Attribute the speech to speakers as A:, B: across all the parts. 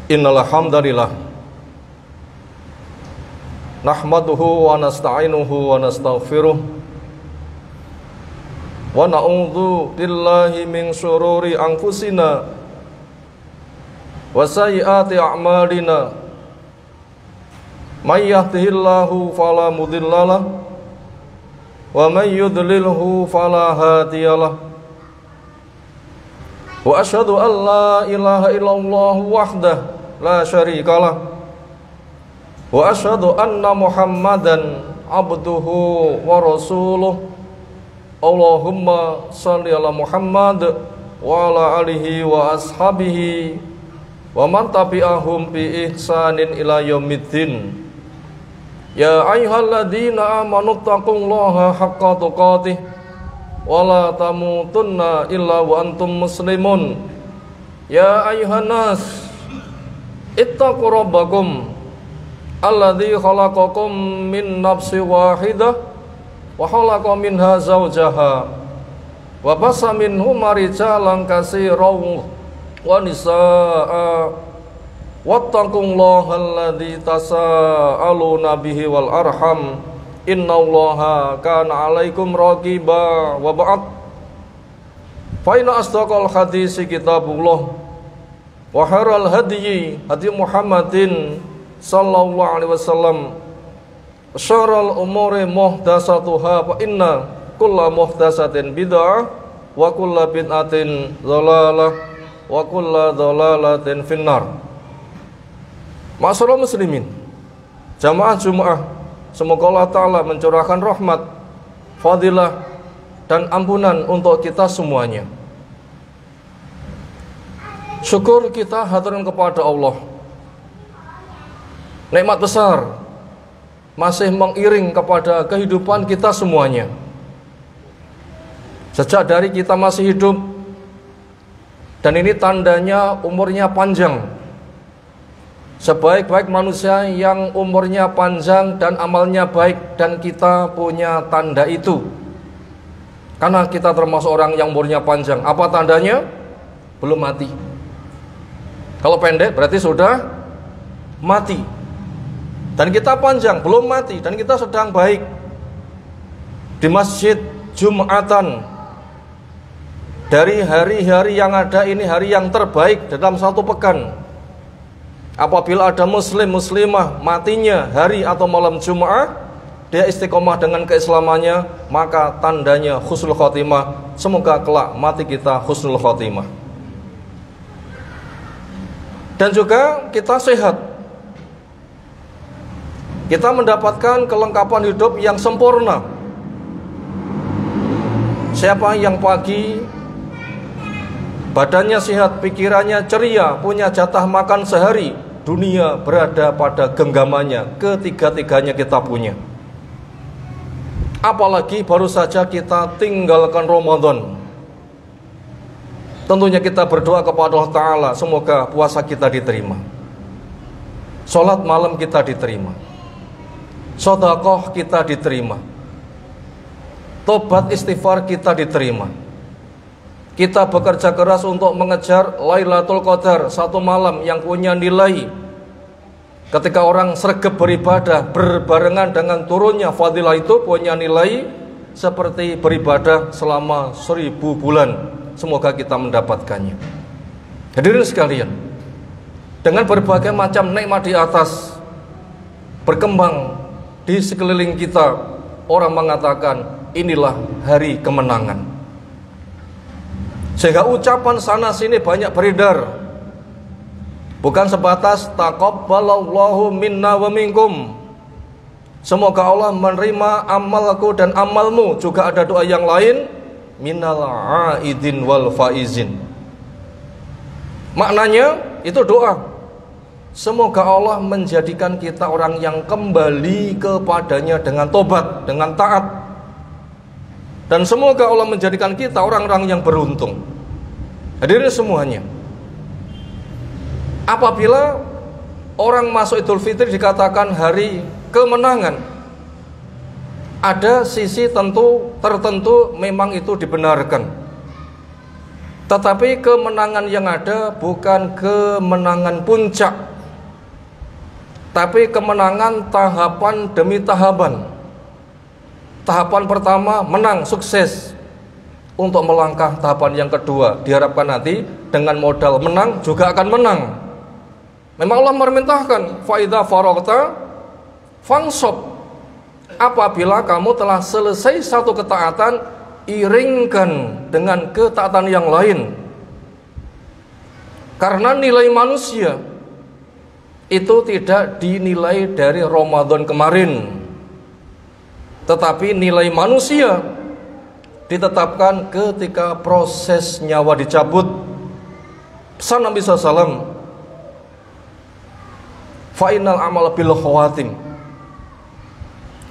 A: Innal hamdalillah nahmaduhu wa nasta'inuhu wa nastaghfiruh wa na'udzu billahi min syururi anfusina wa sayyiati a'malina may yahdihillahu fala mudhillalah wa may yudlilhu fala hadiyalah wa asyhadu an la ilaha illallah wahdahu la syarikalah wa asyhadu anna Muhammadan abduhu wa rasuluh. Allahumma shalli ala Muhammad wa ala alihi wa ashabihi wa man tabi'ahum bi ihsanin ila yaumiddin. Ya ayyuhalladzina amanu taqullaha haqqa tuqatih wa la tamutunna illa wa antum muslimun. Ya ayyuhan nas ittaqu rabbakum alladzi khalaqakum min nafsin wahidah wa khalaqa minha zawjaha wa bassa minhuma rijalan katsiran wa nisaa wattaqullaha alladzi tasaaluna bihi wal arham innallaha kana 'alaikum raqiba. Wa ba'd, fa inna asdaqal hadisi kitabullah wa khairal hadyi hadi Muhammadin sallallahu alaihi wasallam, syarrul umuri muhdatsatuha, fa inna kulla muhdatsatin bid'ah wa kulla bid'atin dhalalah wa kulla dhalalatin finnar. Ma'asyiral muslimin, jamaah Jumat, semoga Allah Ta'ala mencurahkan rahmat, fadilah dan ampunan untuk kita semuanya. Syukur kita haturkan kepada Allah. Nikmat besar masih mengiring kepada kehidupan kita semuanya. Sejak dari kita masih hidup, dan ini tandanya umurnya panjang. Sebaik-baik manusia yang umurnya panjang dan amalnya baik, dan kita punya tanda itu. Karena kita termasuk orang yang umurnya panjang. Apa tandanya? Belum mati. Kalau pendek berarti sudah mati. Dan kita panjang, belum mati, dan kita sedang baik. Di masjid Jumatan, dari hari-hari yang ada ini hari yang terbaik dalam satu pekan. Apabila ada muslim muslimah matinya hari atau malam Jumat, dia istiqomah dengan keislamannya, maka tandanya husnul khotimah. Semoga kelak mati kita husnul khotimah. Dan juga kita sehat, kita mendapatkan kelengkapan hidup yang sempurna. Siapa yang pagi badannya sehat, pikirannya ceria, punya jatah makan sehari, dunia berada pada genggamannya. Ketiga-tiganya kita punya. Apalagi baru saja kita tinggalkan Ramadan. Tentunya kita berdoa kepada Allah Ta'ala, semoga puasa kita diterima, sholat malam kita diterima, sedekah kita diterima, tobat istighfar kita diterima. Kita bekerja keras untuk mengejar Lailatul Qadar, satu malam yang punya nilai. Ketika orang sregep beribadah berbarengan dengan turunnya fadilah itu, punya nilai seperti beribadah selama 1000 bulan. Semoga kita mendapatkannya. Hadirin sekalian, dengan berbagai macam nikmat di atas berkembang di sekeliling kita, orang mengatakan inilah hari kemenangan. Sehingga ucapan sana sini banyak beredar, bukan sebatas taqabbalallahu minna wa minkum, semoga Allah menerima amalku dan amalmu. Juga ada doa yang lain, minal aidin wal faizin. Maknanya itu doa, semoga Allah menjadikan kita orang yang kembali kepadanya dengan tobat, dengan taat. Dan semoga Allah menjadikan kita orang-orang yang beruntung. Hadirin semuanya, apabila orang masuk Idul Fitri dikatakan hari kemenangan, ada sisi tertentu memang itu dibenarkan. Tetapi kemenangan yang ada bukan kemenangan puncak, tapi kemenangan tahapan demi tahapan. Tahapan pertama menang, sukses. Untuk melangkah tahapan yang kedua, diharapkan nanti dengan modal menang juga akan menang. Memang Allah memerintahkan, fa idza faragta fansab. Apabila kamu telah selesai satu ketaatan, iringkan dengan ketaatan yang lain. Karena nilai manusia itu tidak dinilai dari Ramadan kemarin, tetapi nilai manusia ditetapkan ketika proses nyawa dicabut. Pesan Nabi SAW, fa'innal amal bil khawatim.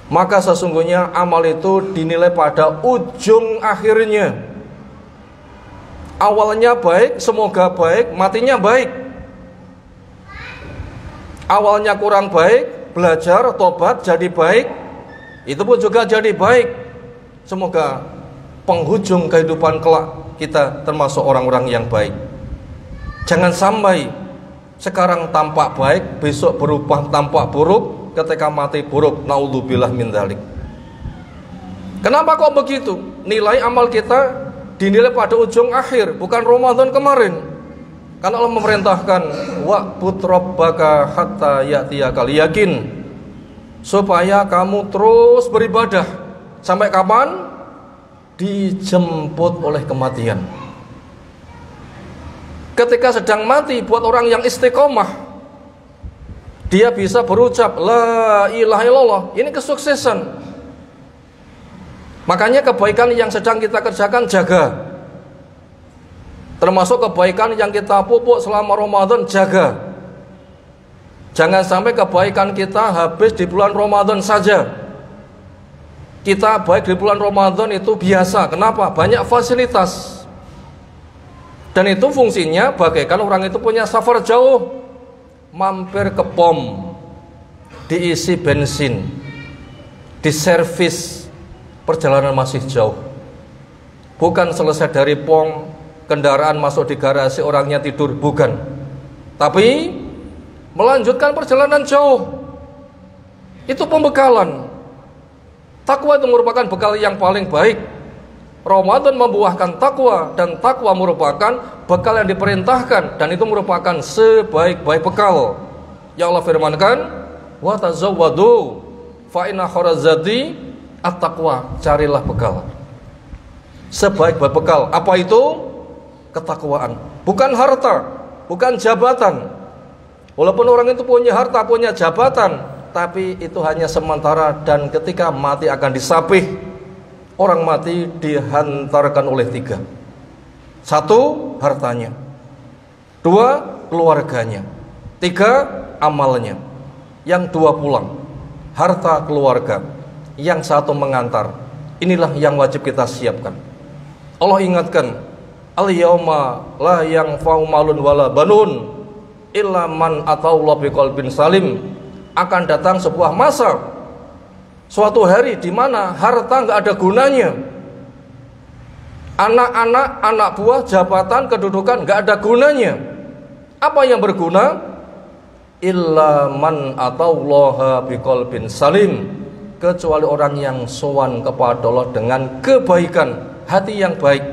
A: Maka sesungguhnya amal itu dinilai pada ujung akhirnya. Awalnya baik, semoga baik, matinya baik. Awalnya kurang baik, belajar, tobat, jadi baik, itu pun juga jadi baik. Semoga penghujung kehidupan kelak kita termasuk orang-orang yang baik. Jangan sampai sekarang tampak baik, besok berubah tampak buruk, ketika mati buruk. Naudzubillah min dzalik. Kenapa kok begitu? Nilai amal kita dinilai pada ujung akhir, bukan Ramadan kemarin. Karena Allah memerintahkan wa'bud rabbaka hatta ya'tiyakal yakin, supaya kamu terus beribadah sampai kapan? Dijemput oleh kematian. Ketika sedang mati, buat orang yang istiqomah, dia bisa berucap la ilaha illallah. Ini kesuksesan. Makanya kebaikan yang sedang kita kerjakan jaga. Termasuk kebaikan yang kita pupuk selama Ramadan, jaga. Jangan sampai kebaikan kita habis di bulan Ramadan saja. Kita baik di bulan Ramadan itu biasa. Kenapa? Banyak fasilitas. Dan itu fungsinya bagaikan orang itu punya safar jauh, mampir ke pom, diisi bensin, diservis, perjalanan masih jauh. Bukan selesai dari pom, kendaraan masuk di garasi, orangnya tidur, bukan. Tapi melanjutkan perjalanan jauh. Itu pembekalan. Takwa itu merupakan bekal yang paling baik. Ramadan membuahkan takwa, dan takwa merupakan bekal yang diperintahkan, dan itu merupakan sebaik-baik bekal. Ya Allah firmankan, wa tazawwadu fa inna khairaz zadi at-taqwa. Carilah bekal. Sebaik-baik bekal. Apa itu? Ketakwaan. Bukan harta, bukan jabatan. Walaupun orang itu punya harta, punya jabatan, tapi itu hanya sementara, dan ketika mati akan disapih. Orang mati dihantarkan oleh tiga. Satu, hartanya. Dua, keluarganya. Tiga, amalnya. Yang dua pulang. Harta, keluarga. Yang satu mengantar. Inilah yang wajib kita siapkan. Allah ingatkan, al-yauma la yanfa'u malun wala banun illa man atallaha biqalbin salim. Akan datang sebuah masa, suatu hari di mana harta nggak ada gunanya, anak-anak, anak buah, jabatan, kedudukan nggak ada gunanya. Apa yang berguna? Illa man atallaha biqalbin salim, kecuali orang yang sowan kepada Allah dengan kebaikan, hati yang baik,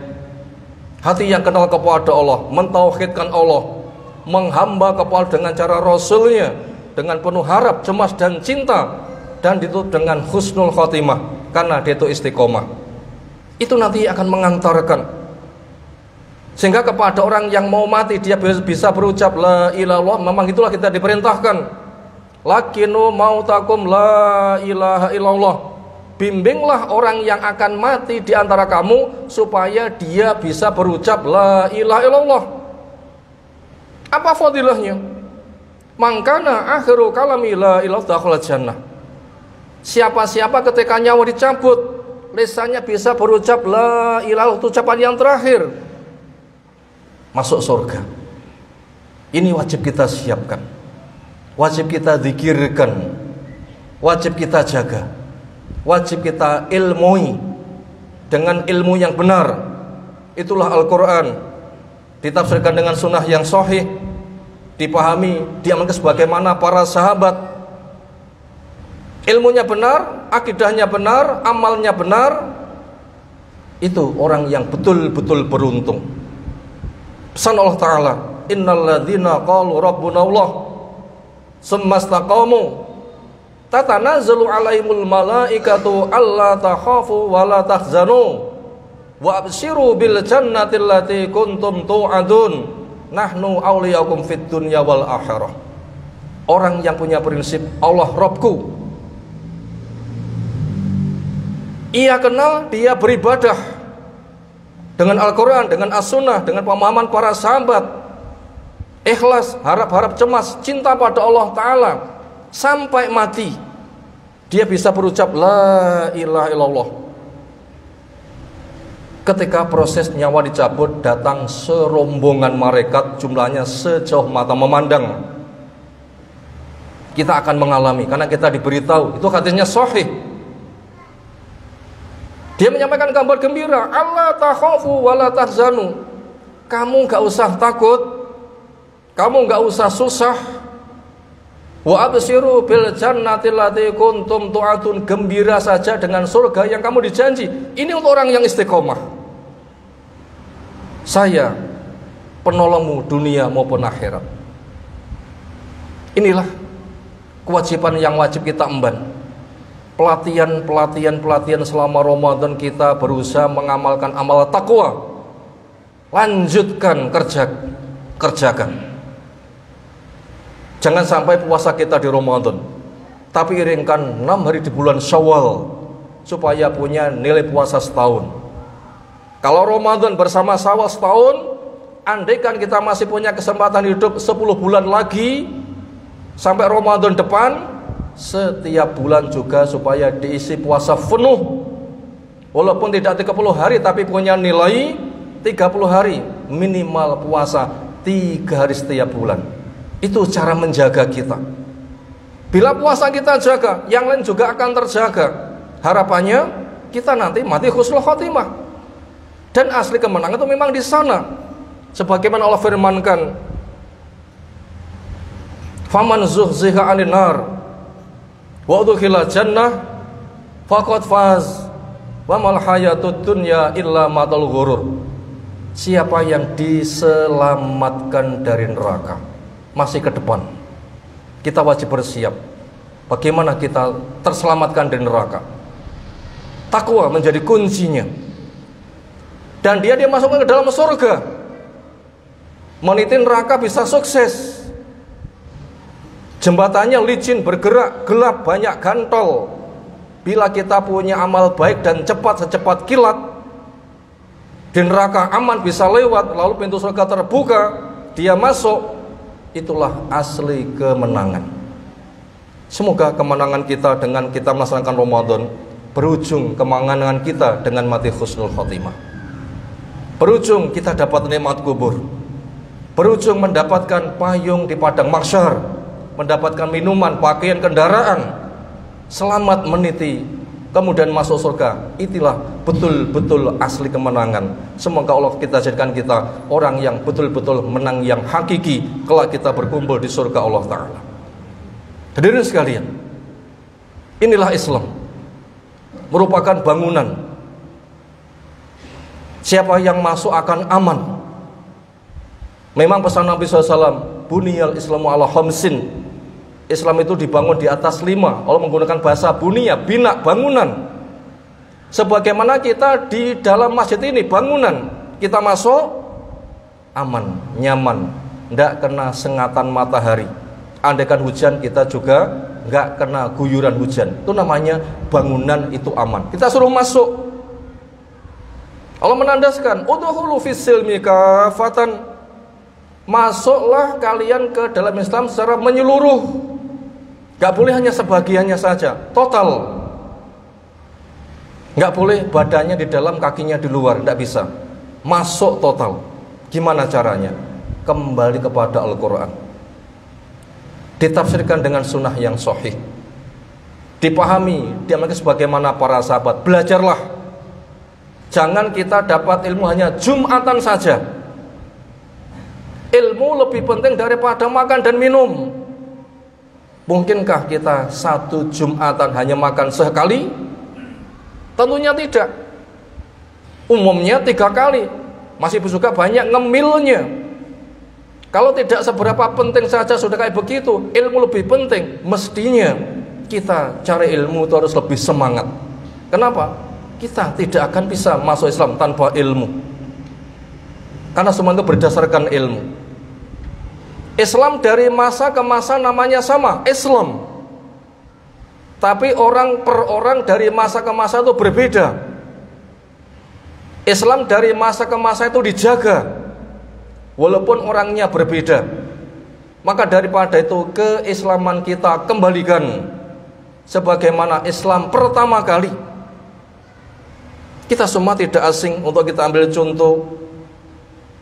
A: hati yang kenal kepada Allah, mentauhidkan Allah, menghamba kepada dengan cara Rasulnya, dengan penuh harap, cemas dan cinta, dan ditutup dengan husnul khotimah, karena dia itu istiqomah. Itu nanti akan mengantarkan, sehingga kepada orang yang mau mati dia bisa berucap la ilaha illallah. Memang itulah kita diperintahkan, lakinu mautakum la ilaha illallah. Bimbinglah orang yang akan mati di antara kamu supaya dia bisa berucap la ilaha illallah. Apa fadilahnya? Mangkana akhiru kalami la ilaha dakhala jannah. Siapa-siapa ketika nyawa dicabut, lisannya bisa berucap la ilaha, ucapan yang terakhir, masuk surga. Ini wajib kita siapkan, wajib kita zikirkan, wajib kita jaga, wajib kita ilmui dengan ilmu yang benar. Itulah Al-Quran. ditafsirkan dengan sunnah yang sahih, dipahami, diamalkan sebagaimana para sahabat. Ilmunya benar, akidahnya benar, amalnya benar. Itu orang yang betul-betul beruntung. Pesan Allah Ta'ala, innal ladzina qalu rabbuna Allah tsumma istaqamu tatanazzalu alaihimul malaikatu alla takhafu wa la tahzanu wa abshiru bil jannati allati kuntum tu'adun nahnu awliyaukum fid dunya wal akhirah. Orang yang punya prinsip Allah Rabbku, ia kenal, dia beribadah dengan Al-Quran, dengan As-Sunnah, dengan pemahaman para sahabat, ikhlas, harap-harap cemas, cinta pada Allah Ta'ala, sampai mati dia bisa berucap la ilaha illallah. Ketika proses nyawa dicabut, datang serombongan malaikat, jumlahnya sejauh mata memandang. Kita akan mengalami, karena kita diberitahu, itu hadisnya sahih. Dia menyampaikan kabar gembira, Allah takhafu wa la tahzanu. Kamu gak usah takut, kamu gak usah susah. Wa abshiru bil jannati allati kuntum tu'adun. Gembira saja dengan surga yang kamu dijanji. Ini untuk orang yang istiqomah. Saya penolongmu dunia maupun akhirat. Inilah kewajiban yang wajib kita emban. Pelatihan selama Ramadan, kita berusaha mengamalkan amal takwa. Lanjutkan, kerjakan. Jangan sampai puasa kita di Ramadan, tapi iringkan 6 hari di bulan Syawal supaya punya nilai puasa setahun. Kalau Ramadan bersama Syawal setahun, andaikan kita masih punya kesempatan hidup 10 bulan lagi sampai Ramadan depan, setiap bulan juga supaya diisi puasa penuh. Walaupun tidak 30 hari, tapi punya nilai 30 hari minimal puasa 3 hari setiap bulan. Itu cara menjaga kita. Bila puasa kita jaga, yang lain juga akan terjaga. Harapannya kita nanti mati husnul khotimah. Dan asli kemenangan itu memang di sana. Sebagaimana Allah firmankan, faman zuhziha 'anil nar wa udkhila jannah faqad faz wa mal hayatud dunya illa matal ghurur. Siapa yang diselamatkan dari neraka, masih ke depan. Kita wajib bersiap. Bagaimana kita terselamatkan dari neraka? Takwa menjadi kuncinya. Dan dia masuk ke dalam surga. Meniti neraka bisa sukses. Jembatannya licin, bergerak, gelap, banyak gantol. Bila kita punya amal baik dan cepat secepat kilat, di neraka aman bisa lewat, lalu pintu surga terbuka, dia masuk. Itulah asli kemenangan. Semoga kemenangan kita dengan kita melaksanakan Ramadan berujung kemenangan kita dengan mati husnul khotimah. Berujung kita dapat nikmat kubur. Berujung mendapatkan payung di padang mahsyar, mendapatkan minuman, pakaian, kendaraan, selamat meniti, kemudian masuk surga. Itulah betul-betul asli kemenangan. Semoga Allah kita jadikan kita orang yang betul-betul menang yang hakiki kelak kita berkumpul di surga Allah Ta'ala. Hadirin sekalian, inilah Islam, merupakan bangunan. Siapa yang masuk akan aman. Memang pesan Nabi SAW, buniyal islamu ala khamsin. Islam itu dibangun di atas 5. Allah menggunakan bahasa bunia, bina, bangunan. Sebagaimana kita di dalam masjid ini, bangunan. Kita masuk aman, nyaman, tidak kena sengatan matahari. Andaikan hujan, kita juga nggak kena guyuran hujan. Itu namanya bangunan itu aman. Kita suruh masuk. Allah menandaskan, udkhulu fis-silmi kafatan. Masuklah kalian ke dalam Islam secara menyeluruh. Gak boleh hanya sebagiannya saja, total. Gak boleh badannya di dalam, kakinya di luar, tidak bisa. Masuk total. Gimana caranya? Kembali kepada Al-Quran, ditafsirkan dengan sunnah yang sahih, dipahami, diamalkan sebagaimana para sahabat. Belajarlah. Jangan kita dapat ilmu hanya Jumatan saja. Ilmu lebih penting daripada makan dan minum. Mungkinkah kita satu Jumatan hanya makan sekali? Tentunya tidak. Umumnya 3 kali. Masih juga banyak ngemilnya. Kalau tidak seberapa penting saja sudah kayak begitu, ilmu lebih penting. Mestinya kita cari ilmu itu harus lebih semangat. Kenapa? Kita tidak akan bisa masuk Islam tanpa ilmu. Karena semua itu berdasarkan ilmu. Islam dari masa ke masa namanya sama, Islam. Tapi orang per orang dari masa ke masa itu berbeda. Islam dari masa ke masa itu dijaga, walaupun orangnya berbeda. Maka daripada itu keislaman kita kembalikan sebagaimana Islam pertama kali. Kita semua tidak asing untuk kita ambil contoh.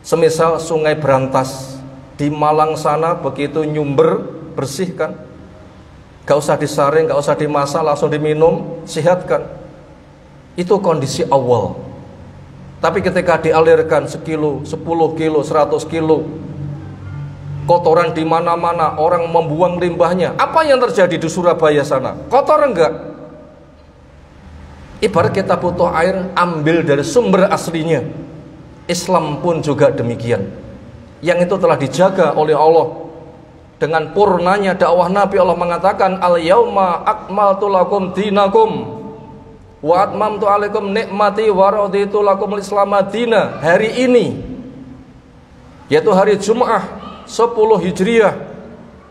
A: Semisal Sungai Berantas di Malang sana, begitu nyumber bersihkan, gak usah disaring, gak usah dimasak, langsung diminum, sehatkan. Itu kondisi awal. Tapi ketika dialirkan sekilo, 10 kilo, 100 kilo, kotoran di mana-mana, orang membuang limbahnya. Apa yang terjadi di Surabaya sana? Kotor enggak? Ibarat kita butuh air, ambil dari sumber aslinya. Islam pun juga demikian. Yang itu telah dijaga oleh Allah. Dengan purnanya dakwah Nabi, Allah mengatakan, al-yauma akmaltu lakum dinakum wa atmamtu alaikum nikmati wa raditu lakumul Islam madina. Hari ini, yaitu hari Jum'ah 10 Hijriah,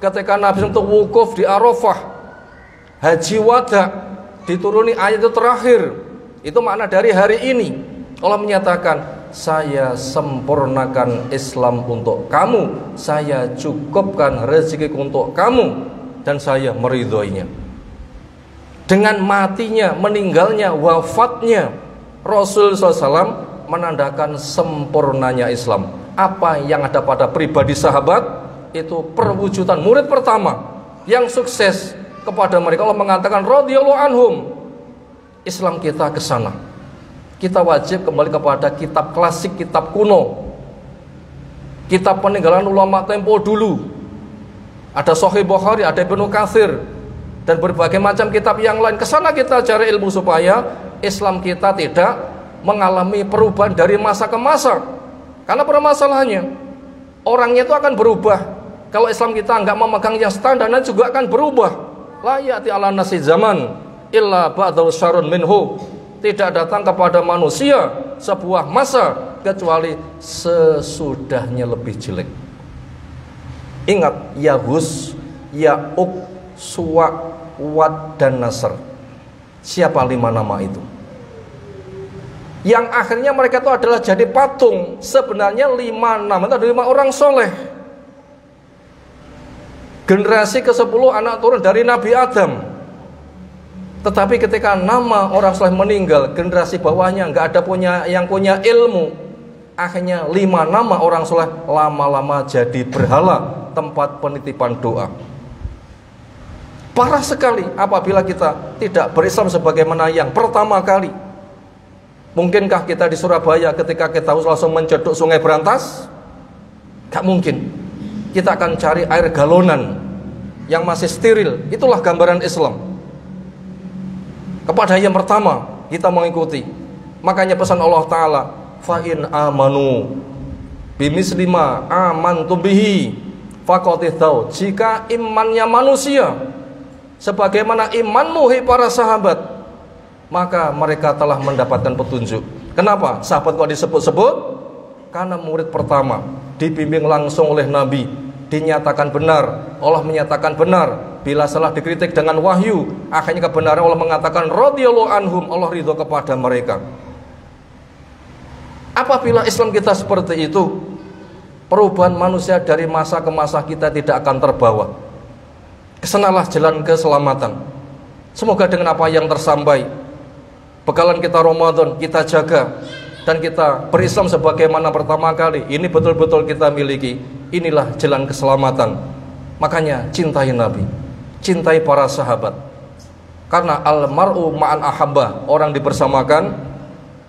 A: ketika Nabi untuk wukuf di Arafah, haji wada, dituruni ayat itu terakhir. Itu makna dari hari ini. Allah menyatakan, saya sempurnakan Islam untuk kamu, saya cukupkan rezeki untuk kamu, dan saya meridhoinya. Dengan matinya, meninggalnya, wafatnya Rasul SAW menandakan sempurnanya Islam. Apa yang ada pada pribadi sahabat, itu perwujudan murid pertama yang sukses kepada mereka. Allah mengatakan radhiyallahu anhum. Islam kita ke sana. Kita wajib kembali kepada kitab klasik, kitab kuno, kitab peninggalan ulama tempo dulu. Ada Sahih Bukhari, ada Ibnu Katsir, dan berbagai macam kitab yang lain. Kesana kita cari ilmu supaya Islam kita tidak mengalami perubahan dari masa ke masa. Karena permasalahannya, orangnya itu akan berubah. Kalau Islam kita nggak memegang yang standar, nanti juga akan berubah. La ya'ti ala nasi zaman illa ba'dahu syarrun minhu. Tidak datang kepada manusia sebuah masa kecuali sesudahnya lebih jelek. Ingat, Yahus, Ya'uq, Suwa, Wad, dan Nasr. Siapa 5 nama itu? Yang akhirnya mereka itu adalah jadi patung. Sebenarnya 5 nama itu adalah 5 orang soleh. Generasi ke-10 anak turun dari Nabi Adam. Tetapi ketika nama orang soleh meninggal, generasi bawahnya nggak ada yang punya ilmu. Akhirnya 5 nama orang soleh lama-lama jadi berhala, tempat penitipan doa. Parah sekali apabila kita tidak berislam sebagaimana yang pertama kali. Mungkinkah kita di Surabaya ketika kita langsung mencedok Sungai Berantas? Gak mungkin. Kita akan cari air galonan yang masih steril. Itulah gambaran Islam. Kepada yang pertama kita mengikuti. Makanya pesan Allah Ta'ala, fa'in amanu bimislima amantum bihi faqatidau. Jika imannya manusia sebagaimana imanmu hai para sahabat, maka mereka telah mendapatkan petunjuk. Kenapa sahabat kok disebut-sebut? Karena murid pertama dibimbing langsung oleh Nabi, dinyatakan benar, Allah menyatakan benar. Bila salah dikritik dengan wahyu, akhirnya kebenaran Allah mengatakan radhiyallahu anhum, Allah ridho kepada mereka. Apabila Islam kita seperti itu, perubahan manusia dari masa ke masa kita tidak akan terbawa. Kesenalah jalan keselamatan. Semoga dengan apa yang tersampaikan, bekalan kita Ramadan kita jaga, dan kita berislam sebagaimana pertama kali. Ini betul-betul kita miliki. Inilah jalan keselamatan. Makanya cintai Nabi, cintai para sahabat. Karena al-mar'u ma'an ahabba, orang dipersamakan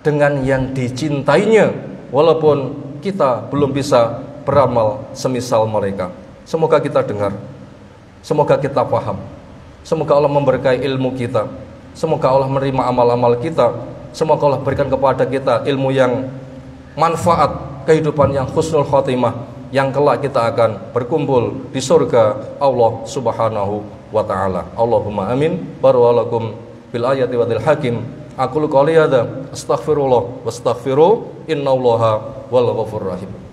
A: dengan yang dicintainya. Walaupun kita belum bisa beramal semisal mereka. Semoga kita dengar, semoga kita paham, semoga Allah memberkahi ilmu kita, semoga Allah menerima amal-amal kita, semoga Allah berikan kepada kita ilmu yang manfaat, kehidupan yang husnul khotimah, yang kelak kita akan berkumpul di surga Allah Subhanahu wa ta'ala. Allahumma amin. Barakallahu bil ayati wa dil hakim. Aqulu qouli hadza astaghfirullah wastaghfiru innallaha wal ghafurur rahim.